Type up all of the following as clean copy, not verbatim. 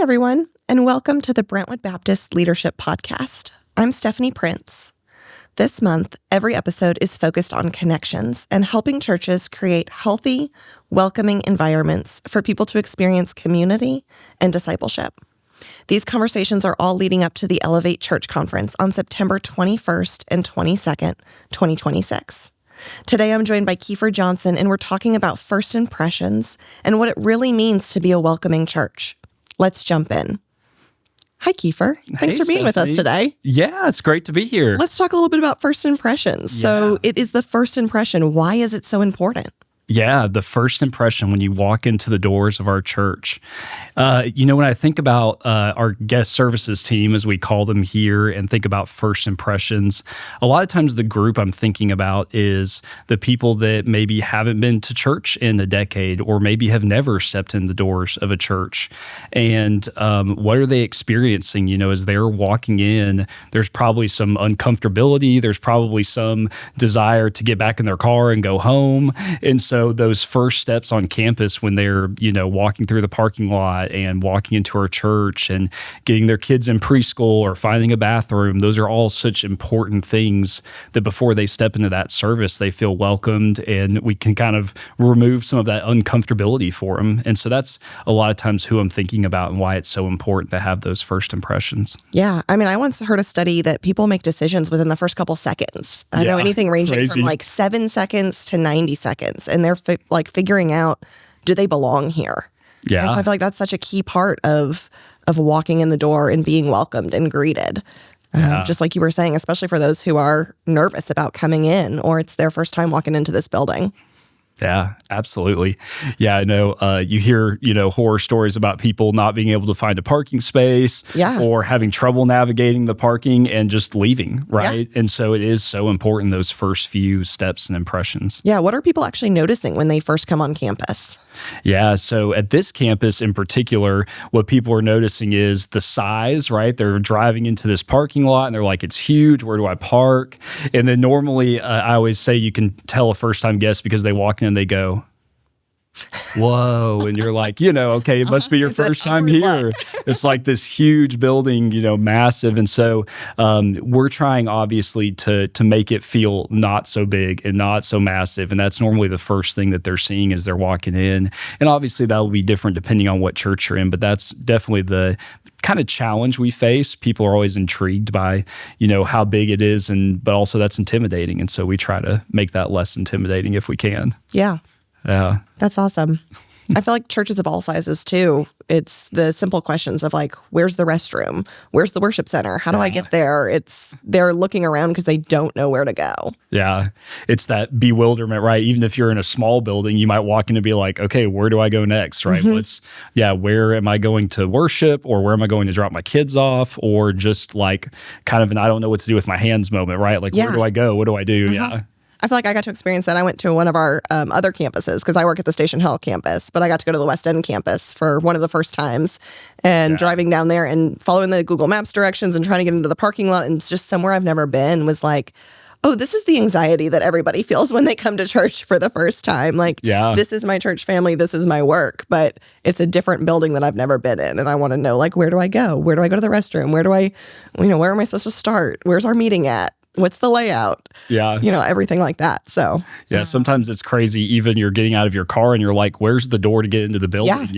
everyone, and welcome to the Brentwood Baptist Leadership Podcast. I'm Stephanie Prince. This month, every episode is focused on connections and helping churches create healthy, welcoming environments for people to experience community and discipleship. These conversations are all leading up to the Elevate Church Conference on September 21st and 22nd, 2026. Today, I'm joined by Kiefer Johnson, and we're talking about first impressions and what it really means to be a welcoming church. Let's jump in. Hi, Kiefer. Thanks for being with us today. Yeah, it's great to be here. Let's talk a little bit about first impressions. Yeah. So it is the first impression. Why is it so important? Yeah, the first impression when you walk into the doors of our church. When I think about our guest services team, as we call them here, and think about first impressions, a lot of times the group I'm thinking about is the people that maybe haven't been to church in a decade or maybe have never stepped in the doors of a church. And what are they experiencing? As they're walking in, there's probably some uncomfortability. There's probably some desire to get back in their car and go home. And so those first steps on campus when they're, walking through the parking lot and walking into our church and getting their kids in preschool or finding a bathroom, those are all such important things that before they step into that service, they feel welcomed and we can kind of remove some of that uncomfortability for them. And so that's a lot of times who I'm thinking about and why it's so important to have those first impressions. Yeah. I once heard a study that people make decisions within the first couple seconds. I know anything ranging from 7 seconds to 90 seconds. And they're figuring out, do they belong here? Yeah. And so I feel like that's such a key part of walking in the door and being welcomed and greeted. Just like you were saying, especially for those who are nervous about coming in or it's their first time walking into this building. Yeah, absolutely. Yeah, I know you hear, horror stories about people not being able to find a parking space or having trouble navigating the parking and just leaving, right? Yeah. And so it is so important, those first few steps and impressions. Yeah, what are people actually noticing when they first come on campus? Yeah, so at this campus in particular, what people are noticing is the size, right? They're driving into this parking lot and they're like, it's huge. Where do I park? And then normally I always say you can tell a first-time guest because they walk in and they go, whoa. And you're like, okay, it must be your first time here. It's like this huge building, massive. And so we're trying obviously to make it feel not so big and not so massive. And that's normally the first thing that they're seeing as they're walking in. And obviously that will be different depending on what church you're in, but that's definitely the kind of challenge we face. People are always intrigued by, how big it is, but also that's intimidating. And so we try to make that less intimidating if we can. Yeah. Yeah. That's awesome. I feel like churches of all sizes too, it's the simple questions of like, where's the restroom? Where's the worship center? How do I get there? They're looking around because they don't know where to go. Yeah. It's that bewilderment, right? Even if you're in a small building, you might walk in and be like, okay, where do I go next, right? Mm-hmm. Where am I going to worship, or where am I going to drop my kids off, or just like kind of an I don't know what to do with my hands moment, right? Like, where do I go? What do I do? Uh-huh. Yeah. I feel like I got to experience that. I went to one of our other campuses because I work at the Station Hill campus, but I got to go to the West End campus for one of the first times and driving down there and following the Google Maps directions and trying to get into the parking lot. And it's just somewhere I've never been was like, oh, this is the anxiety that everybody feels when they come to church for the first time. Like, this is my church family. This is my work, but it's a different building that I've never been in. And I want to know, like, where do I go? Where do I go to the restroom? Where am I supposed to start? Where's our meeting at? What's the layout? Yeah. Everything like that. So, sometimes it's crazy. Even you're getting out of your car and you're like, where's the door to get into the building?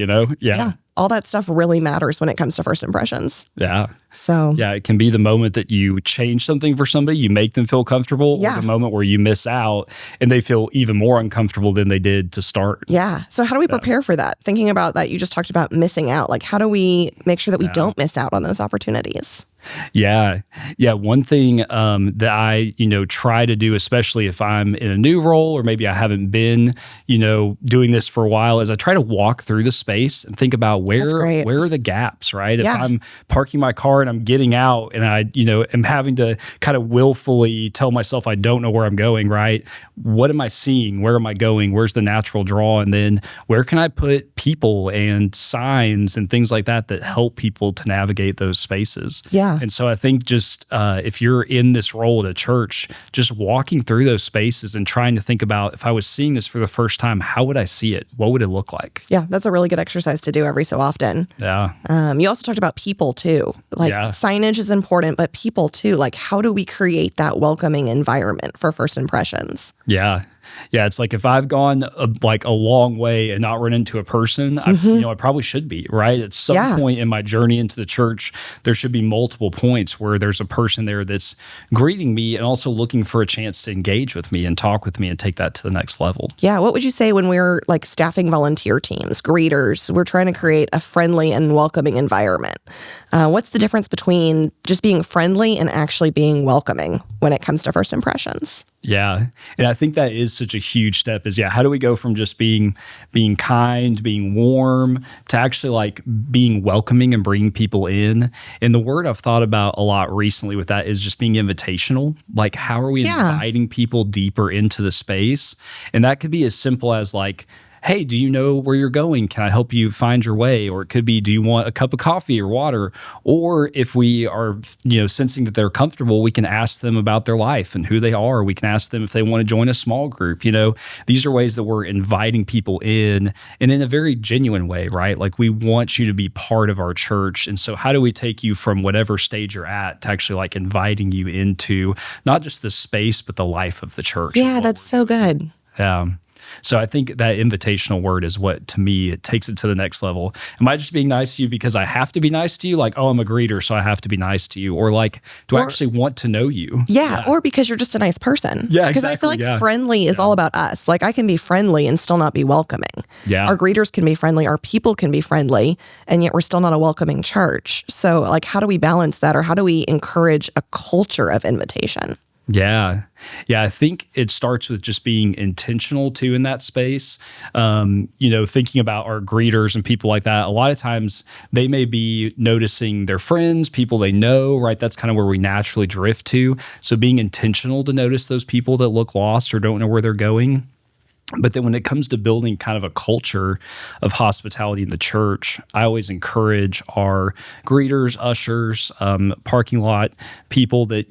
Yeah. All that stuff really matters when it comes to first impressions. Yeah. So, it can be the moment that you change something for somebody, you make them feel comfortable, or the moment where you miss out and they feel even more uncomfortable than they did to start. Yeah. So how do we prepare for that? Thinking about that, you just talked about missing out. Like, how do we make sure that we don't miss out on those opportunities? Yeah. One thing that I, try to do, especially if I'm in a new role or maybe I haven't been, doing this for a while, is I try to walk through the space and think about where are the gaps, right? If I'm parking my car and I'm getting out and I, am having to kind of willfully tell myself I don't know where I'm going, right? What am I seeing? Where am I going? Where's the natural draw? And then where can I put people and signs and things like that help people to navigate those spaces? Yeah. And so I think just if you're in this role at a church, just walking through those spaces and trying to think about, if I was seeing this for the first time, how would I see it? What would it look like? Yeah, that's a really good exercise to do every so often. Yeah. You also talked about people too. Like signage is important, but people too. Like, how do we create that welcoming environment for first impressions? Yeah. Yeah, it's like if I've gone a long way and not run into a person, I probably should be, right? At some point in my journey into the church, there should be multiple points where there's a person there that's greeting me and also looking for a chance to engage with me and talk with me and take that to the next level. Yeah, what would you say when we're like staffing volunteer teams, greeters, we're trying to create a friendly and welcoming environment? What's the difference between just being friendly and actually being welcoming when it comes to first impressions? Yeah. And I think that is such a huge step is, how do we go from just being kind, being warm to actually like being welcoming and bringing people in? And the word I've thought about a lot recently with that is just being invitational. Like, how are we inviting people deeper into the space? And that could be as simple as like, hey, do you know where you're going? Can I help you find your way? Or it could be, do you want a cup of coffee or water? Or if we are, sensing that they're comfortable, we can ask them about their life and who they are. We can ask them if they want to join a small group. These are ways that we're inviting people in and in a very genuine way, right? Like, we want you to be part of our church. And so how do we take you from whatever stage you're at to actually like inviting you into not just the space, but the life of the church? Yeah, that's so good. Yeah. So I think that invitational word is what, to me, it takes it to the next level. Am I just being nice to you because I have to be nice to you? Like, oh, I'm a greeter, so I have to be nice to you. Or like, do I actually want to know you? Yeah, or because you're just a nice person. Yeah, exactly. Because I feel like friendly is all about us. Like, I can be friendly and still not be welcoming. Yeah. Our greeters can be friendly, our people can be friendly, and yet we're still not a welcoming church. So like, how do we balance that, or how do we encourage a culture of invitation? Yeah. Yeah, I think it starts with just being intentional too in that space. Thinking about our greeters and people like that. A lot of times they may be noticing their friends, people they know, right? That's kind of where we naturally drift to. So being intentional to notice those people that look lost or don't know where they're going. But then when it comes to building kind of a culture of hospitality in the church, I always encourage our greeters, ushers, parking lot people that,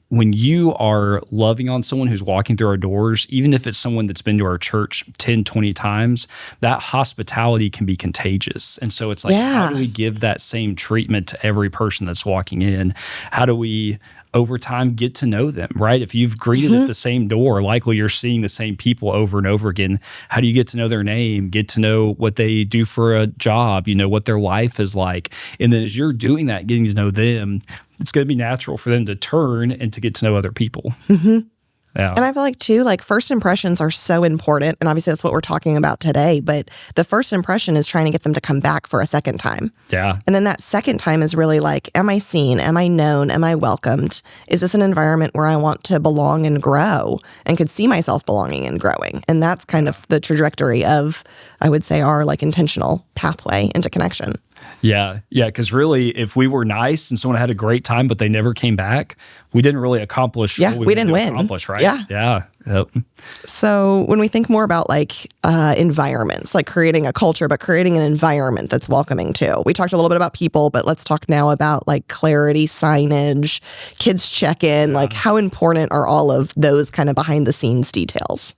when you are loving on someone who's walking through our doors, even if it's someone that's been to our church 10, 20 times, that hospitality can be contagious. And so it's like, how do we give that same treatment to every person that's walking in? How do we over time get to know them, right? If you've greeted at the same door, likely you're seeing the same people over and over again. How do you get to know their name, get to know what they do for a job, what their life is like? And then as you're doing that, getting to know them, it's going to be natural for them to turn and to get to know other people. Yeah. And I feel like too, like first impressions are so important. And obviously that's what we're talking about today. But the first impression is trying to get them to come back for a second time. Yeah. And then that second time is really like, am I seen? Am I known? Am I welcomed? Is this an environment where I want to belong and grow and could see myself belonging and growing? And that's kind of the trajectory of, I would say, our like intentional pathway into connection. Yeah. Yeah. Because really, if we were nice and someone had a great time, but they never came back, we didn't really accomplish what we didn't win. Accomplish, right? Yeah. Yeah. Yep. So when we think more about like environments, like creating a culture, but creating an environment that's welcoming too. We talked a little bit about people, but let's talk now about like clarity, signage, kids check-in. Like, how important are all of those kind of behind the scenes details?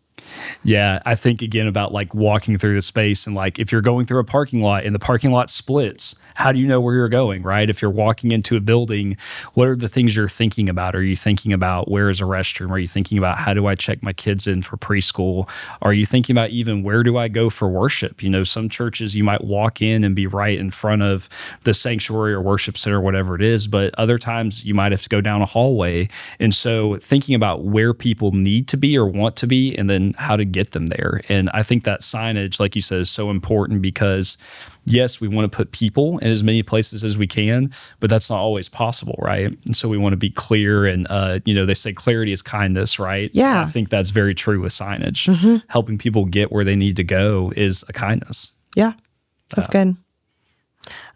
Yeah, I think again about like walking through the space and like if you're going through a parking lot and the parking lot splits, how do you know where you're going, right? If you're walking into a building, what are the things you're thinking about? Are you thinking about where is a restroom? Are you thinking about how do I check my kids in for preschool? Are you thinking about even where do I go for worship? Some churches you might walk in and be right in front of the sanctuary or worship center, whatever it is, but other times you might have to go down a hallway. And so thinking about where people need to be or want to be and then how to get them there. And I think that signage, like you said, is so important because yes, we want to put people in as many places as we can, but that's not always possible, right? And so we want to be clear and, they say clarity is kindness, right? Yeah. And I think that's very true with signage. Helping people get where they need to go is a kindness. Yeah, that's good.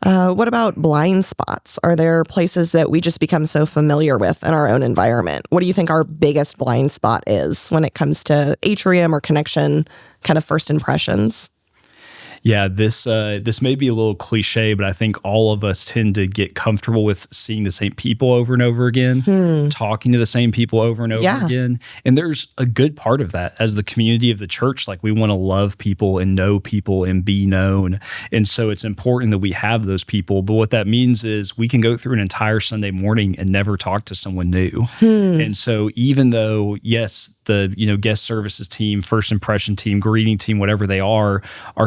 What about blind spots? Are there places that we just become so familiar with in our own environment? What do you think our biggest blind spot is when it comes to atrium or connection kind of first impressions? Yeah, this may be a little cliche, but I think all of us tend to get comfortable with seeing the same people over and over again, talking to the same people over and over again. And there's a good part of that as the community of the church. Like, we want to love people and know people and be known. And so it's important that we have those people. But what that means is we can go through an entire Sunday morning and never talk to someone new. And so even though, yes, the guest services team, first impression team, greeting team, whatever they are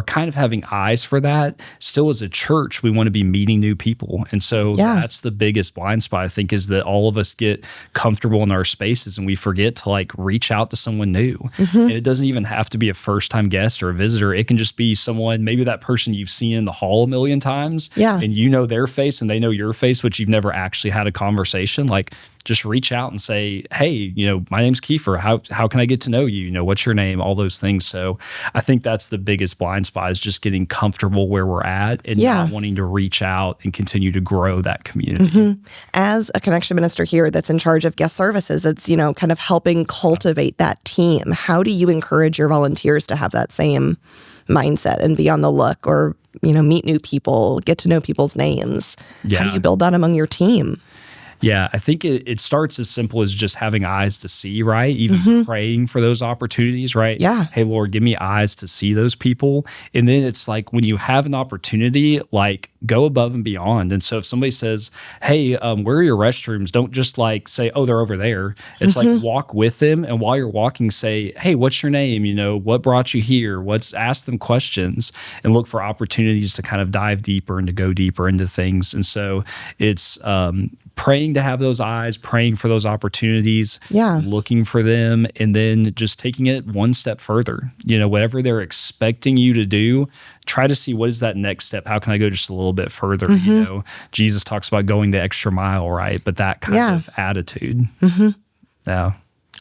kind of having eyes for that, still as a church, we want to be meeting new people. And so that's the biggest blind spot, I think, is that all of us get comfortable in our spaces and we forget to like reach out to someone new. And it doesn't even have to be a first-time guest or a visitor. It can just be someone, maybe that person you've seen in the hall a million times, and you know their face and they know your face, but you've never actually had a conversation. Like, just reach out and say, hey, my name's Kiefer. How can I get to know you? What's your name? All those things. So I think that's the biggest blind spot, is just getting comfortable where we're at and not wanting to reach out and continue to grow that community. As a connection minister here that's in charge of guest services, it's, kind of helping cultivate that team. How do you encourage your volunteers to have that same mindset and be on the look, or, meet new people, get to know people's names? How do you build that among your team? Yeah, I think it starts as simple as just having eyes to see, right? Even praying for those opportunities, right? Yeah. Hey, Lord, give me eyes to see those people. And then it's like, when you have an opportunity, like, go above and beyond. And so if somebody says, hey, where are your restrooms? Don't just like say, oh, they're over there. It's like, walk with them. And while you're walking, say, hey, what's your name? What brought you here? Ask them questions and look for opportunities to kind of dive deeper and to go deeper into things. And so it's praying to have those eyes, praying for those opportunities, looking for them, and then just taking it one step further. Whatever they're expecting you to do, try to see, what is that next step? How can I go just a little bit further? Jesus talks about going the extra mile, right? But that kind of attitude. Yeah.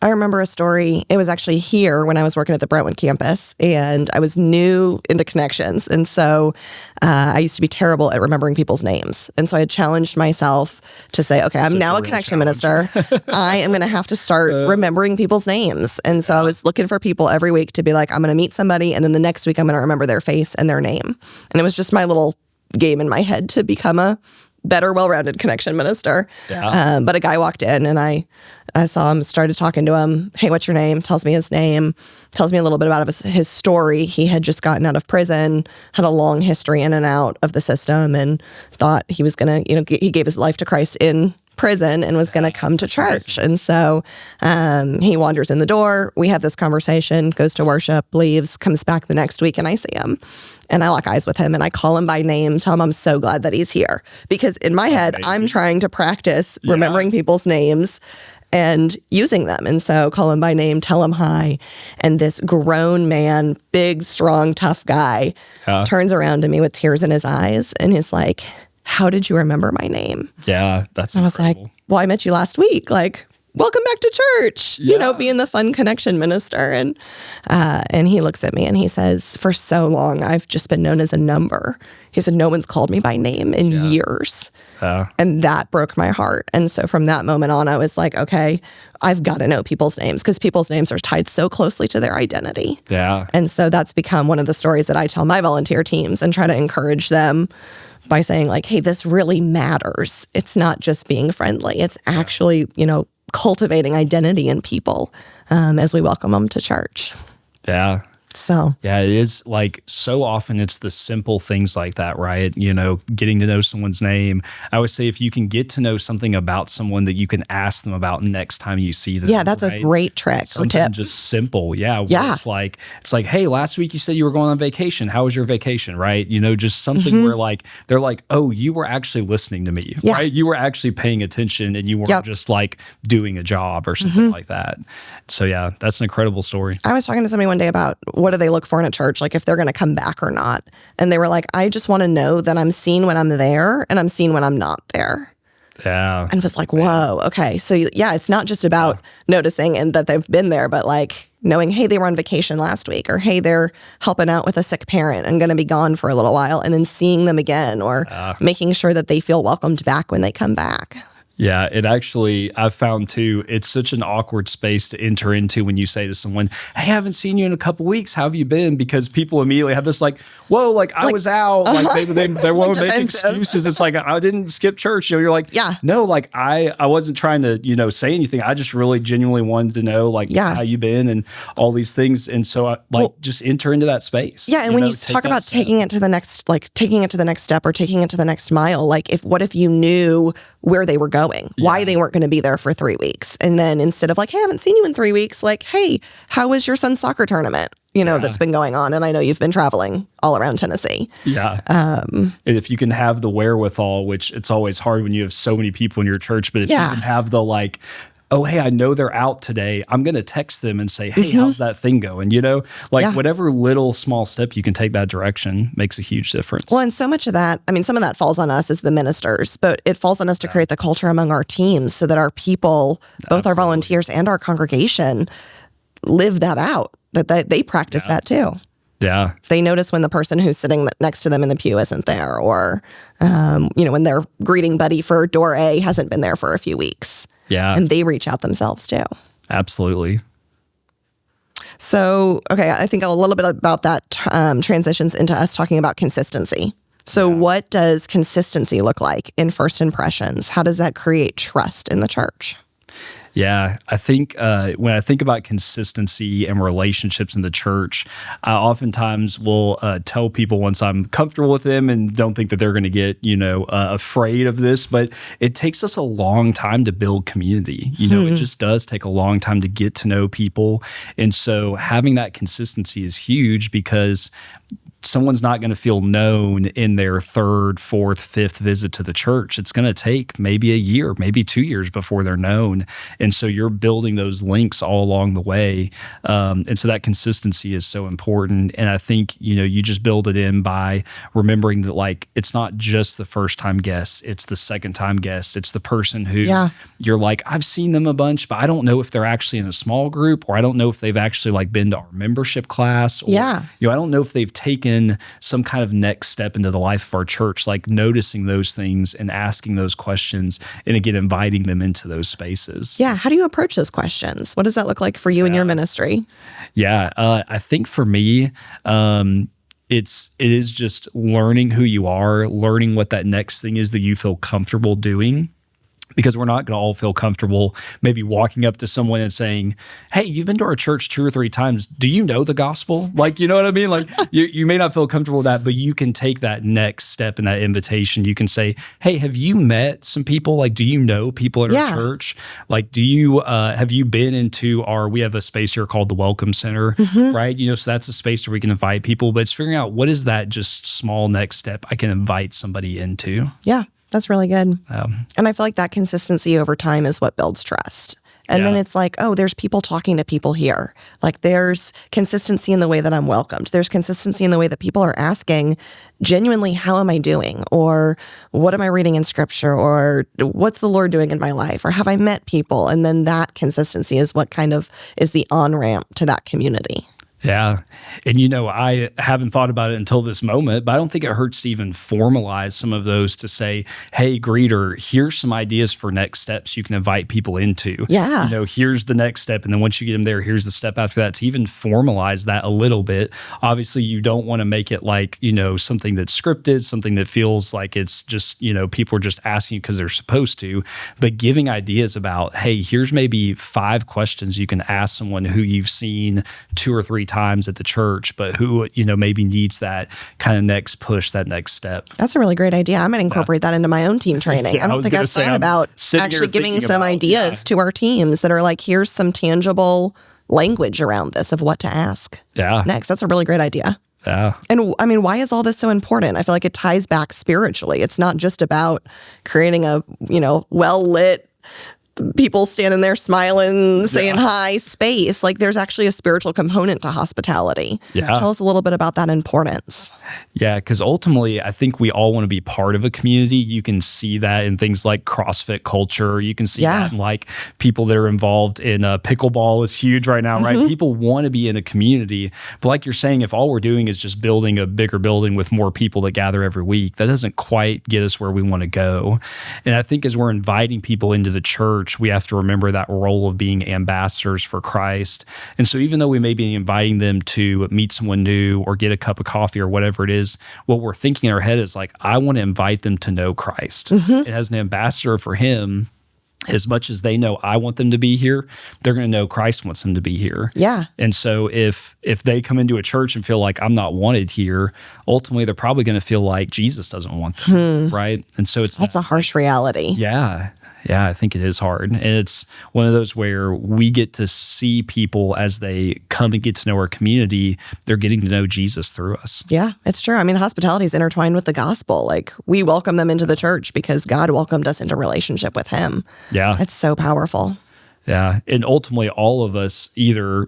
I remember a story. It was actually here when I was working at the Brentwood campus, and I was new into connections. And so I used to be terrible at remembering people's names. And so I had challenged myself to say, okay, I'm now a connection minister. I am going to have to start remembering people's names. And so I was looking for people every week to be like, I'm going to meet somebody, and then the next week I'm going to remember their face and their name. And it was just my little game in my head to become a better, well-rounded connection minister. But a guy walked in, and I saw him, started talking to him. Hey, what's your name? Tells me his name, tells me a little bit about his story. He had just gotten out of prison, had a long history in and out of the system, and thought he was going to, he gave his life to Christ in prison and was going to come to church. And so he wanders in the door. We have this conversation, goes to worship, leaves, comes back the next week, and I see him. And I lock eyes with him, and I call him by name, tell him I'm so glad that he's here. Because in my head, I'm trying to practice remembering people's names and using them. And so call him by name, tell him hi. And this grown man, big, strong, tough guy, turns around to me with tears in his eyes, and he's like, how did you remember my name? Yeah, that's incredible. I was like, well, I met you last week. Like, welcome back to church, being the fun connection minister. And he looks at me and he says, for so long, I've just been known as a number. He said, no one's called me by name in years. And that broke my heart. And so from that moment on, I was like, okay, I've got to know people's names, because people's names are tied so closely to their identity. And so that's become one of the stories that I tell my volunteer teams and try to encourage them by saying, like, hey, this really matters. It's not just being friendly. It's actually, cultivating identity in people as we welcome them to church. Yeah. So, yeah, it is like so often it's the simple things like that, right? Getting to know someone's name. I always say, if you can get to know something about someone that you can ask them about next time you see them. Yeah, that's a great trick or tip. Just simple. Yeah. It's like, hey, last week you said you were going on vacation. How was your vacation? Right. Just something where like, they're like, oh, you were actually listening to me, right? You were actually paying attention, and you weren't just like doing a job or something like that. So yeah, that's an incredible story. I was talking to somebody one day about what do they look for in a church, like if they're going to come back or not. And they were like, I just want to know that I'm seen when I'm there and I'm seen when I'm not there. Yeah. And was like, whoa, okay. So yeah, it's not just about noticing and that they've been there, but like knowing, hey, they were on vacation last week, or hey, they're helping out with a sick parent and going to be gone for a little while, and then seeing them again, or making sure that they feel welcomed back when they come back. Yeah, it actually, I've found too, it's such an awkward space to enter into when you say to someone, hey, I haven't seen you in a couple weeks. How have you been? Because people immediately have this like, whoa, like I was out. Like they won't make excuses. It's like, I didn't skip church. You're like, no, like I wasn't trying to, say anything. I just really genuinely wanted to know like how you been and all these things. And so I just enter into that space. Yeah. And when you talk about taking it to the next step or taking it to the next mile, like what if you knew where they were going, why they weren't going to be there for 3 weeks. And then instead of like, hey, I haven't seen you in 3 weeks, like, hey, how was your son's soccer tournament? That's been going on. And I know you've been traveling all around Tennessee. Yeah. And if you can have the wherewithal, which it's always hard when you have so many people in your church, but if you can have the like, oh, hey, I know they're out today. I'm going to text them and say, hey, how's that thing going? Whatever little small step you can take that direction makes a huge difference. Well, and so much of that, some of that falls on us as the ministers, but it falls on us to create the culture among our teams so that our people, both our volunteers and our congregation, live that out, that they practice that too. Yeah. They notice when the person who's sitting next to them in the pew isn't there, or, when their greeting buddy for door A hasn't been there for a few weeks. Yeah. And they reach out themselves too. Absolutely. So, okay, I think a little bit about that transitions into us talking about consistency. So what does consistency look like in first impressions? How does that create trust in the church? Yeah, I think when I think about consistency and relationships in the church, I oftentimes will tell people once I'm comfortable with them and don't think that they're going to get, afraid of this, but it takes us a long time to build community. It just does take a long time to get to know people. And so having that consistency is huge because someone's not going to feel known in their third, fourth, fifth visit to the church. It's going to take maybe a year, maybe 2 years before they're known. And so you're building those links all along the way. And so that consistency is so important. And I think, you just build it in by remembering that like, it's not just the first time guest, it's the second time guest. It's the person who you're like, I've seen them a bunch, but I don't know if they're actually in a small group, or I don't know if they've actually like been to our membership class, or, I don't know if they've taken some kind of next step into the life of our church, like noticing those things and asking those questions, and again, inviting them into those spaces. Yeah. How do you approach those questions? What does that look like for you in your ministry? Yeah. I think for me, it is just learning who you are, learning what that next thing is that you feel comfortable doing. Because we're not going to all feel comfortable maybe walking up to someone and saying, hey, you've been to our church 2 or 3 times. Do you know the gospel? Like, you know what I mean? Like, you may not feel comfortable with that, but you can take that next step in that invitation. You can say, hey, have you met some people? Like, do you know people at our church? Like, do you, have you been into we have a space here called the Welcome Center, right? So that's a space where we can invite people, but it's figuring out what is that just small next step I can invite somebody into. Yeah. That's really good. And I feel like that consistency over time is what builds trust. And then it's like, oh, there's people talking to people here. Like there's consistency in the way that I'm welcomed. There's consistency in the way that people are asking genuinely, how am I doing? Or what am I reading in scripture? Or what's the Lord doing in my life? Or have I met people? And then that consistency is what kind of is the on-ramp to that community. Yeah. And, I haven't thought about it until this moment, but I don't think it hurts to even formalize some of those to say, hey, greeter, here's some ideas for next steps you can invite people into. Yeah. Here's the next step. And then once you get them there, here's the step after that, to even formalize that a little bit. Obviously, you don't want to make it like, something that's scripted, something that feels like it's just, people are just asking you because they're supposed to, but giving ideas about, hey, here's maybe 5 questions you can ask someone who you've seen 2 or 3 times at the church, but who, maybe needs that kind of next push, that next step. That's a really great idea. I'm going to incorporate that into my own team training. I don't think I've thought about actually giving some ideas to our teams that are like, here's some tangible language around this of what to ask next. That's a really great idea. Yeah. And why is all this so important? I feel like it ties back spiritually. It's not just about creating a, well-lit people standing there smiling, saying hi space. Like there's actually a spiritual component to hospitality. Yeah. Tell us a little bit about that importance. Yeah, because ultimately, I think we all want to be part of a community. You can see that in things like CrossFit culture. You can see that in like people that are involved in pickleball is huge right now, right? People want to be in a community. But like you're saying, if all we're doing is just building a bigger building with more people that gather every week, that doesn't quite get us where we want to go. And I think as we're inviting people into the church, we have to remember that role of being ambassadors for Christ. And so even though we may be inviting them to meet someone new or get a cup of coffee or whatever it is, what we're thinking in our head is like, I want to invite them to know Christ. And as an ambassador for him, as much as they know I want them to be here, they're going to know Christ wants them to be here. Yeah. And so if they come into a church and feel like I'm not wanted here, ultimately they're probably going to feel like Jesus doesn't want them, right? And so that's a harsh reality. Yeah. Yeah, I think it is hard. And it's one of those where we get to see people as they come and get to know our community, they're getting to know Jesus through us. Yeah, it's true. I mean, hospitality is intertwined with the gospel. Like we welcome them into the church because God welcomed us into relationship with him. Yeah. It's so powerful. Yeah. And ultimately, all of us either,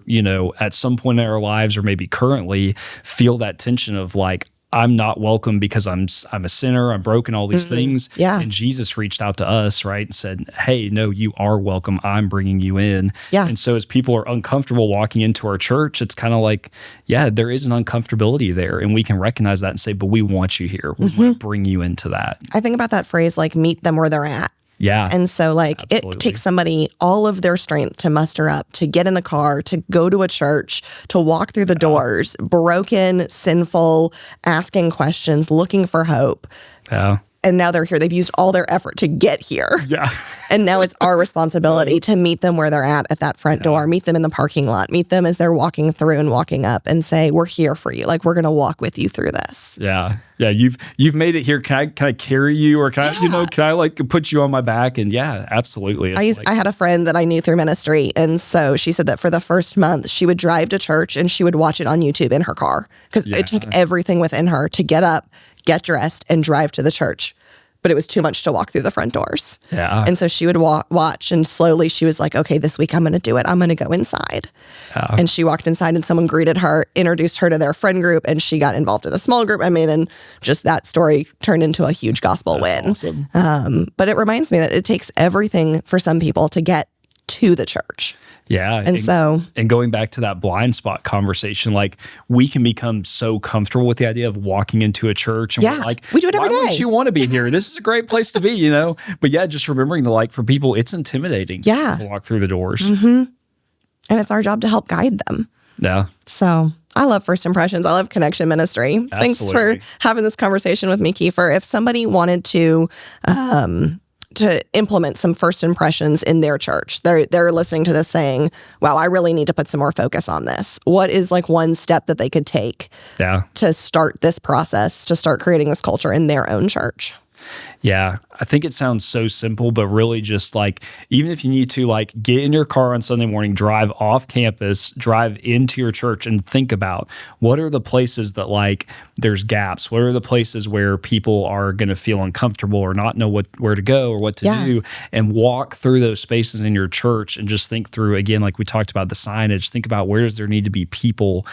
at some point in our lives or maybe currently feel that tension of like, I'm not welcome because I'm a sinner, I'm broken, all these things. Yeah. And Jesus reached out to us, right, and said, hey, no, you are welcome. I'm bringing you in. Yeah. And so as people are uncomfortable walking into our church, it's kind of like, yeah, there is an uncomfortability there. And we can recognize that and say, but we want you here. We want to bring you into that. I think about that phrase, like meet them where they're at. Yeah. And so like absolutely. It takes somebody all of their strength to muster up, to get in the car, to go to a church, to walk through the doors, broken, sinful, asking questions, looking for hope. Yeah. And now they're here. They've used all their effort to get here. Yeah. And now it's our responsibility to meet them where they're at that front door, meet them in the parking lot, meet them as they're walking through and walking up and say, we're here for you. Like, we're going to walk with you through this. Yeah. Yeah. You've made it here. Can I carry you or can I like put you on my back? And yeah, absolutely. I had a friend that I knew through ministry. And so she said that for the first month, she would drive to church and she would watch it on YouTube in her car because it took everything within her to get up, get dressed, and drive to the church. But it was too much to walk through the front doors. Yeah. And so she would watch, and slowly she was like, okay, this week I'm going to do it. I'm going to go inside. Yeah. And she walked inside and someone greeted her, introduced her to their friend group, and she got involved in a small group. I mean, and just that story turned into a huge gospel win. Awesome. But it reminds me that it takes everything for some people to get to the church. Yeah. And going back to that blind spot conversation, like we can become so comfortable with the idea of walking into a church and we're like, we do it every day. Why would you want to be here? This is a great place to be, But yeah, just remembering for people, it's intimidating to walk through the doors. Mm-hmm. And it's our job to help guide them. Yeah. So I love First Impressions. I love Connection Ministry. Absolutely. Thanks for having this conversation with me, Kiefer. If somebody wanted to implement some first impressions in their church, they're listening to this saying, wow, I really need to put some more focus on this. What is like one step that they could take to start this process, to start creating this culture in their own church? Yeah, I think it sounds so simple, but really just like, even if you need to like get in your car on Sunday morning, drive off campus, drive into your church and think about what are the places that like there's gaps? What are the places where people are going to feel uncomfortable or not know where to go or what to do, and walk through those spaces in your church and just think through, again, like we talked about the signage, think about where does there need to be people?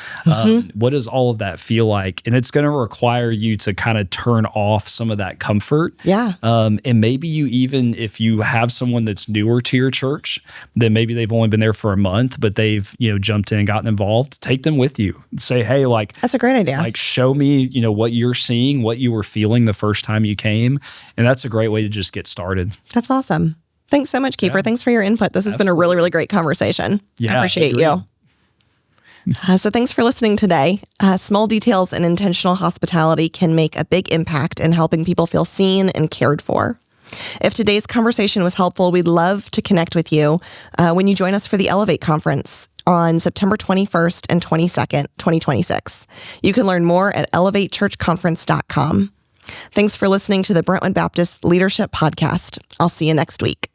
What does all of that feel like? And it's going to require you to kind of turn off some of that comfort. Yeah. And maybe you even, if you have someone that's newer to your church, then maybe they've only been there for a month, but they've, jumped in and gotten involved, take them with you. Say, hey, like, that's a great idea. Like, show me, what you're seeing, what you were feeling the first time you came. And that's a great way to just get started. That's awesome. Thanks so much, Kiefer. Yeah. Thanks for your input. This has been a really, really great conversation. Yeah, I appreciate you. So thanks for listening today. Small details and intentional hospitality can make a big impact in helping people feel seen and cared for. If today's conversation was helpful, we'd love to connect with you when you join us for the Elevate Conference on September 21st and 22nd, 2026. You can learn more at elevatechurchconference.com. Thanks for listening to the Brentwood Baptist Leadership Podcast. I'll see you next week.